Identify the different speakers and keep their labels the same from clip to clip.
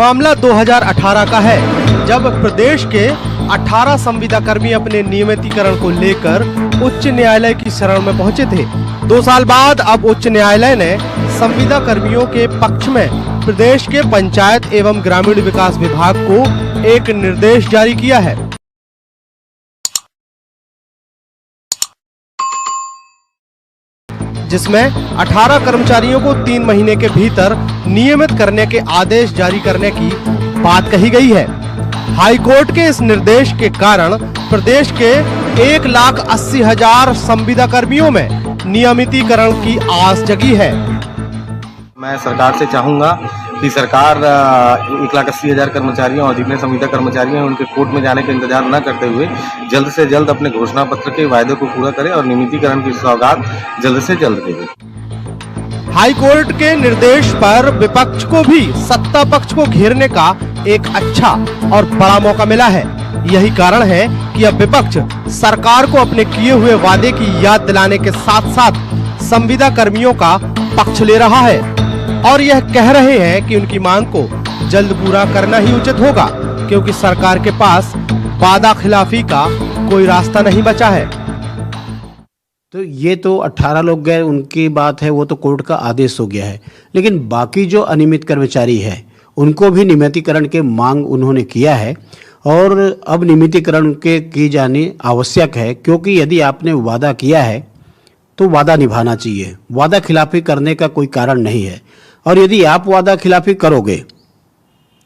Speaker 1: मामला 2018 का है, जब प्रदेश के 18 संविदा कर्मी अपने नियमितीकरण को लेकर उच्च न्यायालय की शरण में पहुंचे थे। 2 साल बाद अब उच्च न्यायालय ने संविदा कर्मियों के पक्ष में प्रदेश के पंचायत एवं ग्रामीण विकास विभाग को एक निर्देश जारी किया है, जिसमें 18 कर्मचारियों को 3 महीने के भीतर नियमित करने के आदेश जारी करने की बात कही गई है। हाई कोर्ट के इस निर्देश के कारण प्रदेश के 1,80,000 संविदा कर्मियों में नियमितीकरण की आस जगी है।
Speaker 2: मैं सरकार से चाहूंगा कि सरकार 1,80,000 कर्मचारियों और जितने संविदा कर्मचारी हैं उनके कोर्ट में जाने का इंतजार न करते हुए जल्द से जल्द अपने घोषणा पत्र के वायदे को पूरा करे और नियमितीकरण की सौगात जल्द से जल्द दे।
Speaker 1: हाई कोर्ट के निर्देश पर विपक्ष को भी सत्ता पक्ष को घेरने का एक अच्छा और बड़ा मौका मिला है। यही कारण है कि अब विपक्ष सरकार को अपने किए हुए वादे की याद दिलाने के साथ साथ संविदा कर्मियों का पक्ष ले रहा है और यह कह रहे हैं कि उनकी मांग को जल्द पूरा करना ही उचित होगा, क्योंकि सरकार के पास वादा खिलाफी का कोई रास्ता नहीं बचा है।
Speaker 3: तो ये तो 18 लोग गए, उनकी बात है, वो तो कोर्ट का आदेश हो गया है। लेकिन बाकी जो अनियमित कर्मचारी है उनको भी नियमितीकरण के मांग उन्होंने किया है और अब नियमितीकरण के की जानी आवश्यक है, क्योंकि यदि आपने वादा किया है तो वादा निभाना चाहिए। वादा खिलाफी करने का कोई कारण नहीं है और यदि आप वादा खिलाफी करोगे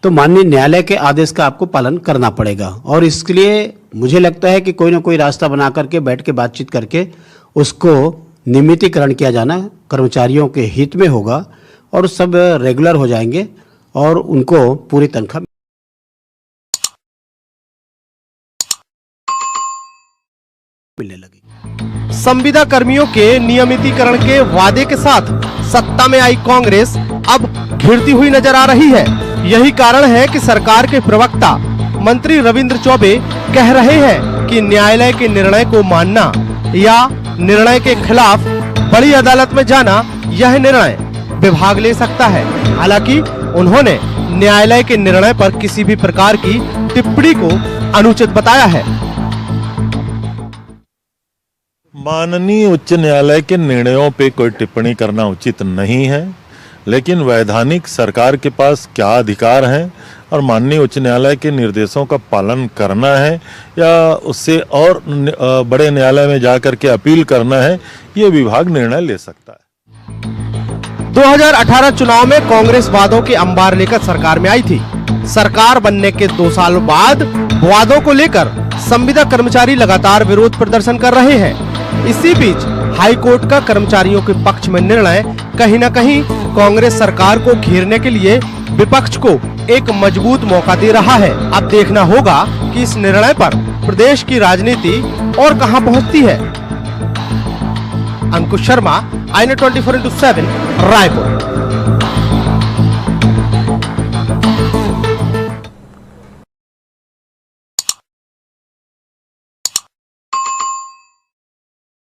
Speaker 3: तो माननीय न्यायालय के आदेश का आपको पालन करना पड़ेगा और इसके लिए मुझे लगता है कि कोई ना कोई रास्ता बना करके बैठ के बातचीत करके उसको नियमितीकरण किया जाना कर्मचारियों के हित में होगा और सब रेगुलर हो जाएंगे और उनको पूरी तनख्वाह मिलने लगेगी।
Speaker 1: संविदा कर्मियों के नियमितीकरण के वादे के साथ सत्ता में आई कांग्रेस अब घिरती हुई नजर आ रही है। यही कारण है कि सरकार के प्रवक्ता मंत्री रविंद्र चौबे कह रहे हैं कि न्यायालय के निर्णय को मानना या निर्णय के खिलाफ बड़ी अदालत में जाना, यह निर्णय विभाग ले सकता है। हालांकि उन्होंने न्यायालय के निर्णय पर किसी भी प्रकार की टिप्पणी को अनुचित बताया है।
Speaker 4: माननीय उच्च न्यायालय के निर्णयों पे कोई टिप्पणी करना उचित नहीं है, लेकिन वैधानिक सरकार के पास क्या अधिकार है और माननीय उच्च न्यायालय के निर्देशों का पालन करना है या उससे और बड़े न्यायालय में जाकर के अपील करना है, ये विभाग निर्णय ले सकता है।
Speaker 1: 2018 चुनाव में कांग्रेस वादों के अंबार लेकर सरकार में आई थी। सरकार बनने के 2 साल बाद वादों को लेकर संविदा कर्मचारी लगातार विरोध प्रदर्शन कर रहे हैं। इसी बीच हाई कोर्ट का कर्मचारियों के पक्ष में निर्णय कहीं न कहीं कांग्रेस सरकार को घेरने के लिए विपक्ष को एक मजबूत मौका दे रहा है। अब देखना होगा कि इस निर्णय पर प्रदेश की राजनीति और कहां पहुंचती है। अंकुश शर्मा, INA 24/7 रायपुर।